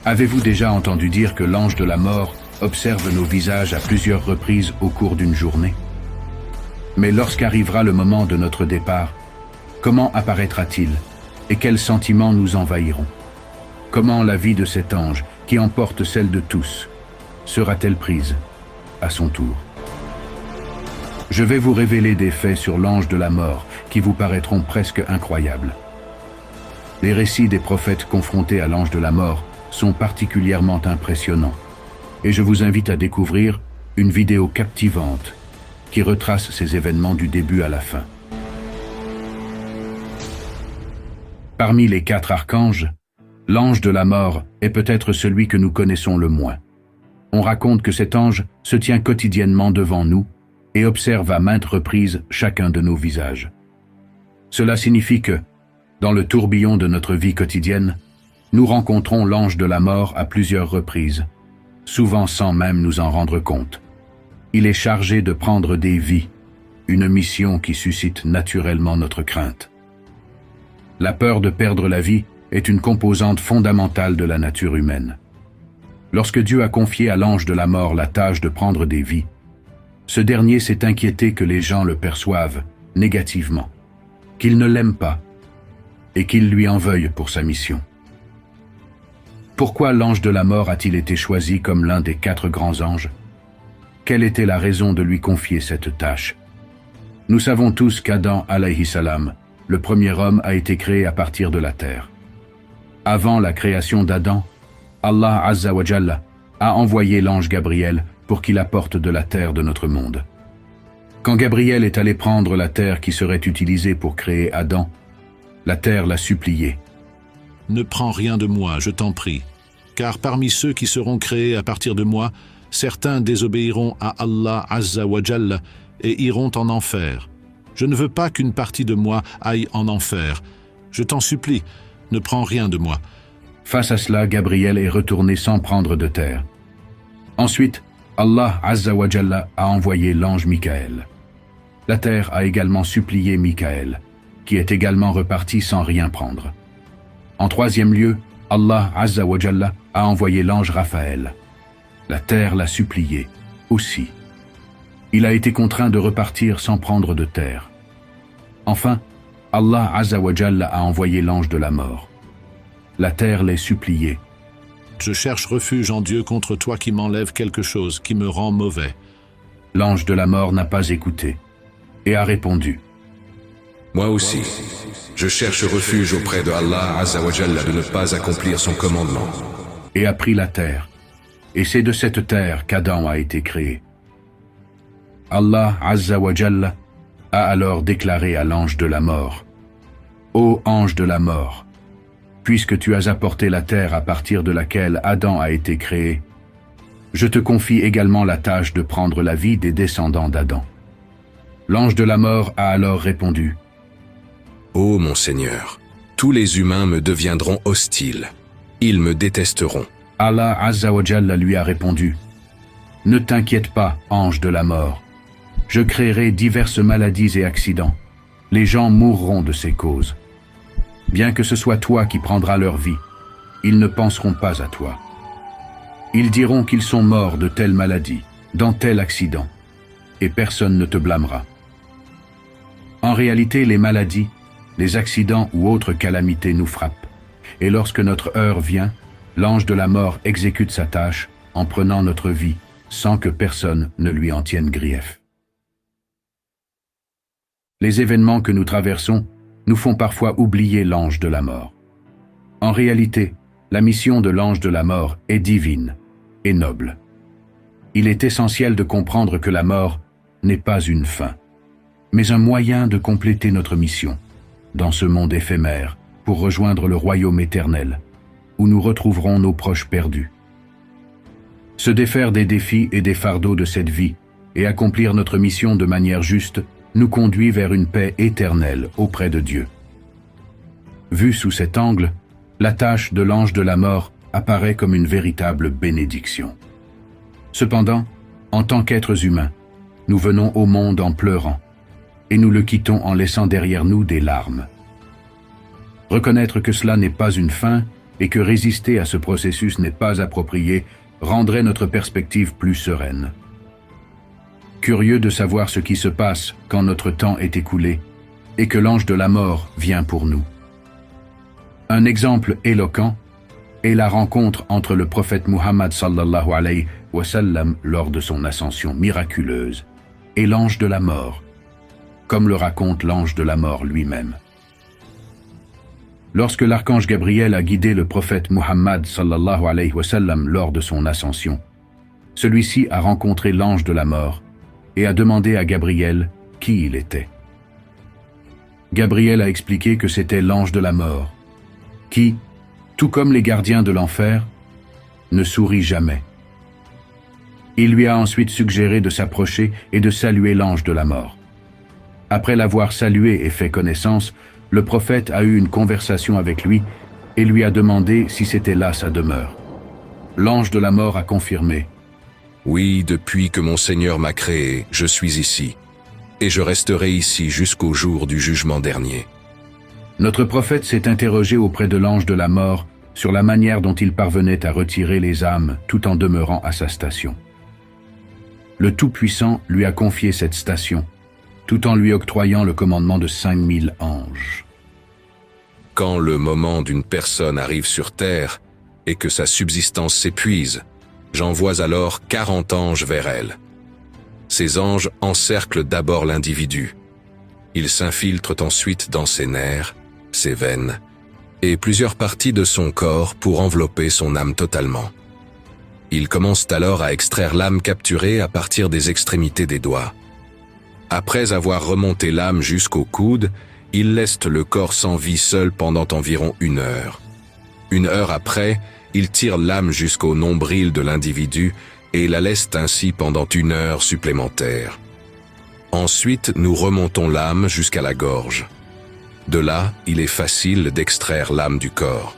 Avez-vous déjà entendu dire que l'ange de la mort observe nos visages à plusieurs reprises au cours d'une journée? Mais lorsqu'arrivera le moment de notre départ, comment apparaîtra-t-il et quels sentiments nous envahiront? Comment la vie de cet ange, qui emporte celle de tous, sera-t-elle prise à son tour? Je vais vous révéler des faits sur l'ange de la mort qui vous paraîtront presque incroyables. Les récits des prophètes confrontés à l'ange de la mort sont particulièrement impressionnants, et je vous invite à découvrir une vidéo captivante qui retrace ces événements du début à la fin. Parmi les 4 archanges, l'ange de la mort est peut-être celui que nous connaissons le moins. On raconte que cet ange se tient quotidiennement devant nous et observe à maintes reprises chacun de nos visages. Cela signifie que, dans le tourbillon de notre vie quotidienne, nous rencontrons l'ange de la mort à plusieurs reprises, souvent sans même nous en rendre compte. Il est chargé de prendre des vies, une mission qui suscite naturellement notre crainte. La peur de perdre la vie est une composante fondamentale de la nature humaine. Lorsque Dieu a confié à l'ange de la mort la tâche de prendre des vies, ce dernier s'est inquiété que les gens le perçoivent négativement, qu'ils ne l'aiment pas et qu'ils lui en veuillent pour sa mission. Pourquoi l'ange de la mort a-t-il été choisi comme l'un des 4 grands anges? Quelle était la raison de lui confier cette tâche? Nous savons tous qu'Adam alayhi salam, le premier homme, a été créé à partir de la terre. Avant la création d'Adam, Allah Azza wa Jalla a envoyé l'ange Gabriel pour qu'il apporte de la terre de notre monde. Quand Gabriel est allé prendre la terre qui serait utilisée pour créer Adam, la terre l'a supplié. Ne prends rien de moi, je t'en prie, car parmi ceux qui seront créés à partir de moi, certains désobéiront à Allah Azza wa Jalla et iront en enfer. Je ne veux pas qu'une partie de moi aille en enfer. Je t'en supplie, ne prends rien de moi. Face à cela, Gabriel est retourné sans prendre de terre. Ensuite, Allah Azza wa Jalla a envoyé l'ange Michaël. La terre a également supplié Michaël, qui est également reparti sans rien prendre. En 3e lieu, Allah Azza wa Jalla a envoyé l'ange Raphaël. La terre l'a supplié, aussi. Il a été contraint de repartir sans prendre de terre. Enfin, Allah Azza wa Jalla a envoyé l'ange de la mort. La terre l'est supplié. Je cherche refuge en Dieu contre toi qui m'enlève quelque chose, qui me rend mauvais. L'ange de la mort n'a pas écouté et a répondu. Moi aussi, je cherche refuge auprès de Allah Azza wa Jalla de ne pas accomplir son commandement. Et a pris la terre. Et c'est de cette terre qu'Adam a été créé. Allah Azza wa Jalla a alors déclaré à l'ange de la mort: Ô ange de la mort, puisque tu as apporté la terre à partir de laquelle Adam a été créé, je te confie également la tâche de prendre la vie des descendants d'Adam. L'ange de la mort a alors répondu: Ô mon Seigneur, tous les humains me deviendront hostiles. Ils me détesteront. Allah Azza wa Jalla lui a répondu: Ne t'inquiète pas, ange de la mort. Je créerai diverses maladies et accidents. Les gens mourront de ces causes. Bien que ce soit toi qui prendras leur vie, ils ne penseront pas à toi. Ils diront qu'ils sont morts de telle maladie, dans tel accident, et personne ne te blâmera. En réalité, les maladies, les accidents ou autres calamités nous frappent, et lorsque notre heure vient, l'ange de la mort exécute sa tâche en prenant notre vie sans que personne ne lui en tienne grief. Les événements que nous traversons nous font parfois oublier l'ange de la mort. En réalité, la mission de l'ange de la mort est divine et noble. Il est essentiel de comprendre que la mort n'est pas une fin, mais un moyen de compléter notre mission dans ce monde éphémère pour rejoindre le royaume éternel, où nous retrouverons nos proches perdus. Se défaire des défis et des fardeaux de cette vie et accomplir notre mission de manière juste nous conduit vers une paix éternelle auprès de Dieu. Vue sous cet angle, la tâche de l'ange de la mort apparaît comme une véritable bénédiction. Cependant, en tant qu'êtres humains, nous venons au monde en pleurant, et nous le quittons en laissant derrière nous des larmes. Reconnaître que cela n'est pas une fin et que résister à ce processus n'est pas approprié rendrait notre perspective plus sereine. Curieux de savoir ce qui se passe quand notre temps est écoulé et que l'ange de la mort vient pour nous. Un exemple éloquent est la rencontre entre le prophète Muhammad sallallahu alayhi wa sallam lors de son ascension miraculeuse et l'ange de la mort, comme le raconte l'ange de la mort lui-même. Lorsque l'archange Gabriel a guidé le prophète Muhammad sallallahu alayhi wa sallam lors de son ascension, celui-ci a rencontré l'ange de la mort et a demandé à Gabriel qui il était. Gabriel a expliqué que c'était l'ange de la mort, qui, tout comme les gardiens de l'enfer, ne sourit jamais. Il lui a ensuite suggéré de s'approcher et de saluer l'ange de la mort. Après l'avoir salué et fait connaissance, le prophète a eu une conversation avec lui et lui a demandé si c'était là sa demeure. L'ange de la mort a confirmé. Oui, depuis que mon Seigneur m'a créé, je suis ici, et je resterai ici jusqu'au jour du jugement dernier. Notre prophète s'est interrogé auprès de l'ange de la mort sur la manière dont il parvenait à retirer les âmes tout en demeurant à sa station. Le Tout-Puissant lui a confié cette station, tout en lui octroyant le commandement de 5000 anges. Quand le moment d'une personne arrive sur terre et que sa subsistance s'épuise, j'envoie alors 40 anges vers elle. Ces anges encerclent d'abord l'individu. Ils s'infiltrent ensuite dans ses nerfs, ses veines et plusieurs parties de son corps pour envelopper son âme totalement. Ils commencent alors à extraire l'âme capturée à partir des extrémités des doigts. Après avoir remonté l'âme jusqu'au coude, ils laissent le corps sans vie seul pendant environ 1 heure. 1 heure après, ils tirent l'âme jusqu'au nombril de l'individu et la laissent ainsi pendant 1 heure supplémentaire. Ensuite, nous remontons l'âme jusqu'à la gorge. De là, il est facile d'extraire l'âme du corps.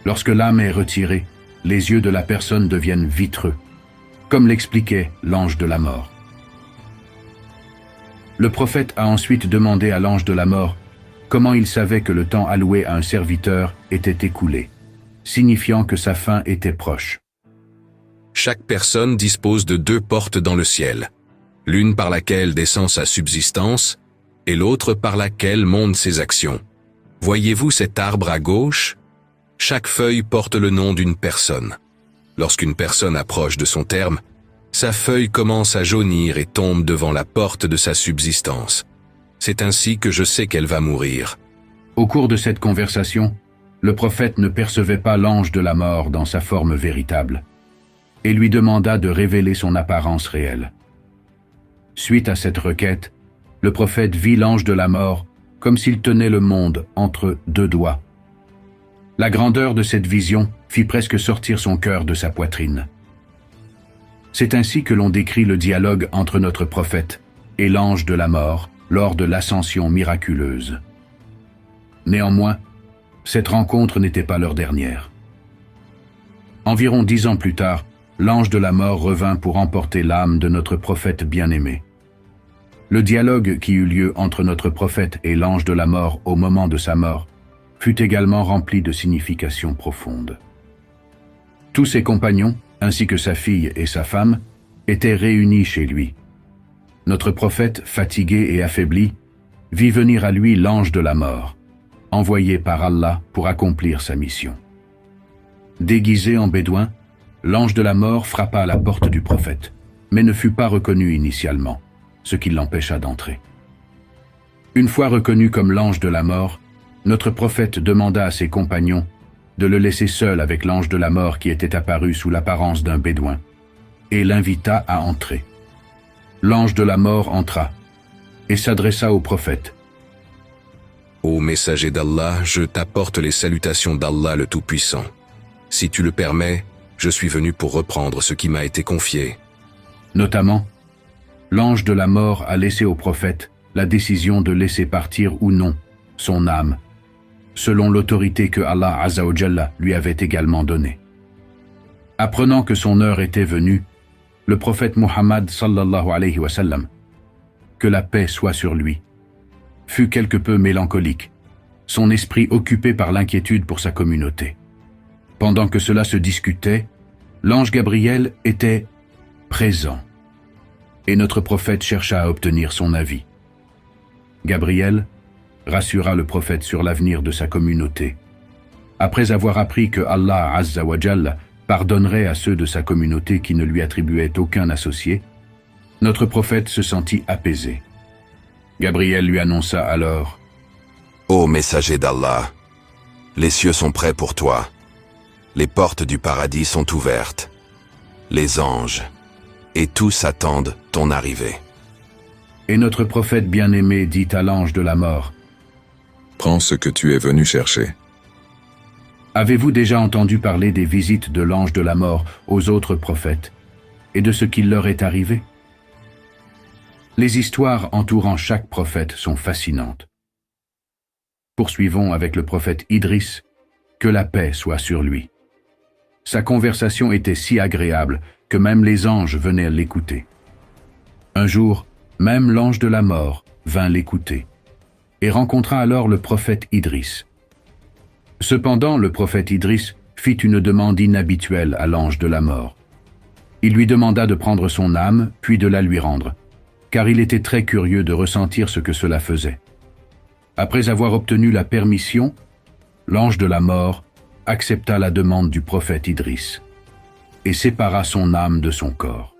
Lorsque l'âme est retirée, les yeux de la personne deviennent vitreux, comme l'expliquait l'ange de la mort. Le prophète a ensuite demandé à l'ange de la mort comment il savait que le temps alloué à un serviteur était écoulé, signifiant que sa fin était proche. Chaque personne dispose de 2 portes dans le ciel, l'une par laquelle descend sa subsistance et l'autre par laquelle montent ses actions. Voyez-vous cet arbre à gauche? Chaque feuille porte le nom d'une personne. Lorsqu'une personne approche de son terme, sa feuille commence à jaunir et tombe devant la porte de sa subsistance. C'est ainsi que je sais qu'elle va mourir. Au cours de cette conversation, le prophète ne percevait pas l'ange de la mort dans sa forme véritable et lui demanda de révéler son apparence réelle. Suite à cette requête, le prophète vit l'ange de la mort comme s'il tenait le monde entre 2 doigts. La grandeur de cette vision fit presque sortir son cœur de sa poitrine. C'est ainsi que l'on décrit le dialogue entre notre prophète et l'ange de la mort lors de l'ascension miraculeuse. Néanmoins, cette rencontre n'était pas leur dernière. Environ 10 ans plus tard, l'ange de la mort revint pour emporter l'âme de notre prophète bien-aimé. Le dialogue qui eut lieu entre notre prophète et l'ange de la mort au moment de sa mort fut également rempli de significations profondes. Tous ses compagnons, ainsi que sa fille et sa femme, étaient réunis chez lui. Notre prophète, fatigué et affaibli, vit venir à lui l'ange de la mort, envoyé par Allah pour accomplir sa mission. Déguisé en bédouin, l'ange de la mort frappa à la porte du prophète, mais ne fut pas reconnu initialement, ce qui l'empêcha d'entrer. Une fois reconnu comme l'ange de la mort, notre prophète demanda à ses compagnons de le laisser seul avec l'ange de la mort qui était apparu sous l'apparence d'un bédouin, et l'invita à entrer. L'ange de la mort entra et s'adressa au prophète. « Ô messager d'Allah, je t'apporte les salutations d'Allah le Tout-Puissant. Si tu le permets, je suis venu pour reprendre ce qui m'a été confié. » Notamment, l'ange de la mort a laissé au prophète la décision de laisser partir ou non son âme, selon l'autorité que Allah Azza wa Jalla lui avait également donnée. Apprenant que son heure était venue, le prophète Muhammad sallallahu alayhi wa sallam, que la paix soit sur lui, fut quelque peu mélancolique, son esprit occupé par l'inquiétude pour sa communauté. Pendant que cela se discutait, l'ange Gabriel était présent, et notre prophète chercha à obtenir son avis. Gabriel rassura le prophète sur l'avenir de sa communauté. Après avoir appris que Allah Azza wa Jalla pardonnerait à ceux de sa communauté qui ne lui attribuaient aucun associé, notre prophète se sentit apaisé. Gabriel lui annonça alors: « Ô messager d'Allah, les cieux sont prêts pour toi. Les portes du paradis sont ouvertes. Les anges et tous attendent ton arrivée. » Et notre prophète bien-aimé dit à l'ange de la mort: « Prends ce que tu es venu chercher. » Avez-vous déjà entendu parler des visites de l'ange de la mort aux autres prophètes et de ce qui leur est arrivé? Les histoires entourant chaque prophète sont fascinantes. Poursuivons avec le prophète Idriss, que la paix soit sur lui. Sa conversation était si agréable que même les anges venaient l'écouter. Un jour, même l'ange de la mort vint l'écouter et rencontra alors le prophète Idriss. Cependant, le prophète Idriss fit une demande inhabituelle à l'ange de la mort. Il lui demanda de prendre son âme, puis de la lui rendre, car il était très curieux de ressentir ce que cela faisait. Après avoir obtenu la permission, l'ange de la mort accepta la demande du prophète Idriss et sépara son âme de son corps.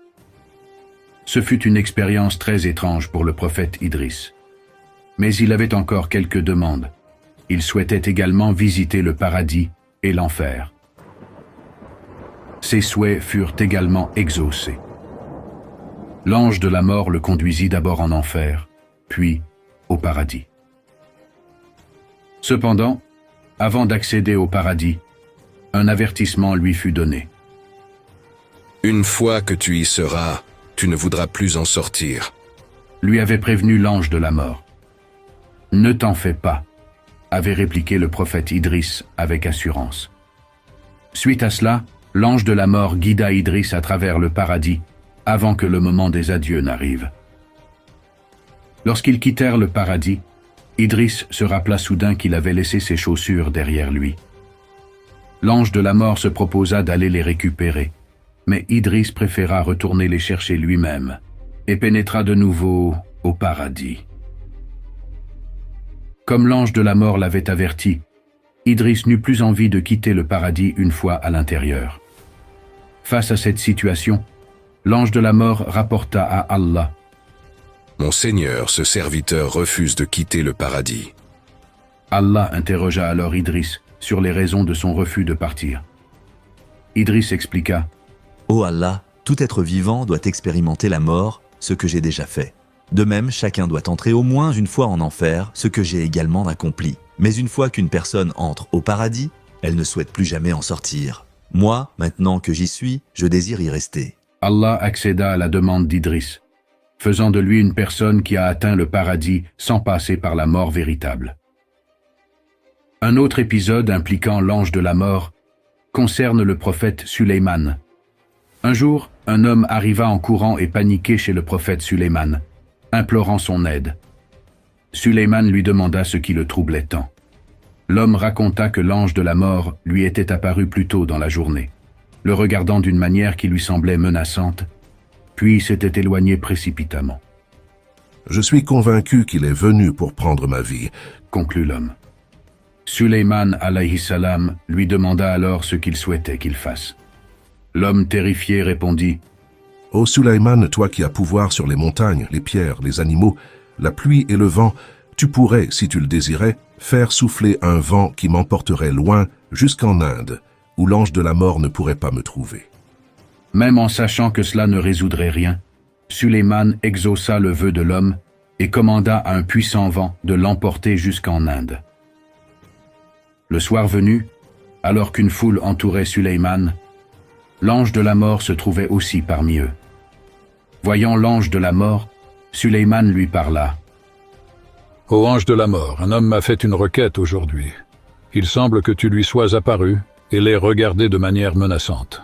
Ce fut une expérience très étrange pour le prophète Idriss. Mais il avait encore quelques demandes. Il souhaitait également visiter le paradis et l'enfer. Ses souhaits furent également exaucés. L'ange de la mort le conduisit d'abord en enfer, puis au paradis. Cependant, avant d'accéder au paradis, un avertissement lui fut donné. « Une fois que tu y seras, tu ne voudras plus en sortir. » lui avait prévenu l'ange de la mort. « Ne t'en fais pas », avait répliqué le prophète Idriss avec assurance. Suite à cela, l'ange de la mort guida Idriss à travers le paradis avant que le moment des adieux n'arrive. Lorsqu'ils quittèrent le paradis, Idriss se rappela soudain qu'il avait laissé ses chaussures derrière lui. L'ange de la mort se proposa d'aller les récupérer, mais Idriss préféra retourner les chercher lui-même et pénétra de nouveau au paradis. Comme l'ange de la mort l'avait averti, Idriss n'eut plus envie de quitter le paradis une fois à l'intérieur. Face à cette situation, l'ange de la mort rapporta à Allah: « Mon Seigneur, ce serviteur refuse de quitter le paradis. » Allah interrogea alors Idriss sur les raisons de son refus de partir. Idriss expliqua: « Ô Allah, tout être vivant doit expérimenter la mort, ce que j'ai déjà fait. De même, chacun doit entrer au moins une fois en enfer, ce que j'ai également accompli. Mais une fois qu'une personne entre au paradis, elle ne souhaite plus jamais en sortir. Moi, maintenant que j'y suis, je désire y rester. » Allah accéda à la demande d'Idriss, faisant de lui une personne qui a atteint le paradis sans passer par la mort véritable. Un autre épisode impliquant l'ange de la mort concerne le prophète Sulayman. Un jour, un homme arriva en courant et paniqué chez le prophète Sulayman, implorant son aide. Sulayman lui demanda ce qui le troublait tant. L'homme raconta que l'ange de la mort lui était apparu plus tôt dans la journée, le regardant d'une manière qui lui semblait menaçante, puis s'était éloigné précipitamment. « Je suis convaincu qu'il est venu pour prendre ma vie, » conclut l'homme. Sulayman alayhi salam lui demanda alors ce qu'il souhaitait qu'il fasse. L'homme terrifié répondit: « Ô Sulayman, toi qui as pouvoir sur les montagnes, les pierres, les animaux, la pluie et le vent, tu pourrais, si tu le désirais, faire souffler un vent qui m'emporterait loin jusqu'en Inde, où l'ange de la mort ne pourrait pas me trouver. » Même en sachant que cela ne résoudrait rien, Sulayman exauça le vœu de l'homme et commanda à un puissant vent de l'emporter jusqu'en Inde. Le soir venu, alors qu'une foule entourait Sulayman, l'ange de la mort se trouvait aussi parmi eux. Voyant l'ange de la mort, Sulayman lui parla. « Ô ange de la mort, un homme m'a fait une requête aujourd'hui. Il semble que tu lui sois apparu et l'aies regardé de manière menaçante. »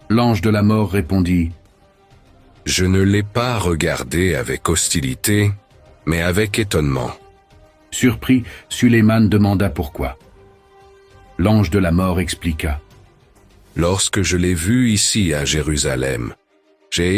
L'ange de la mort répondit: « Je ne l'ai pas regardé avec hostilité, mais avec étonnement. » Surpris, Sulayman demanda pourquoi. L'ange de la mort expliqua: Lorsque je l'ai vu ici à Jérusalem, j'ai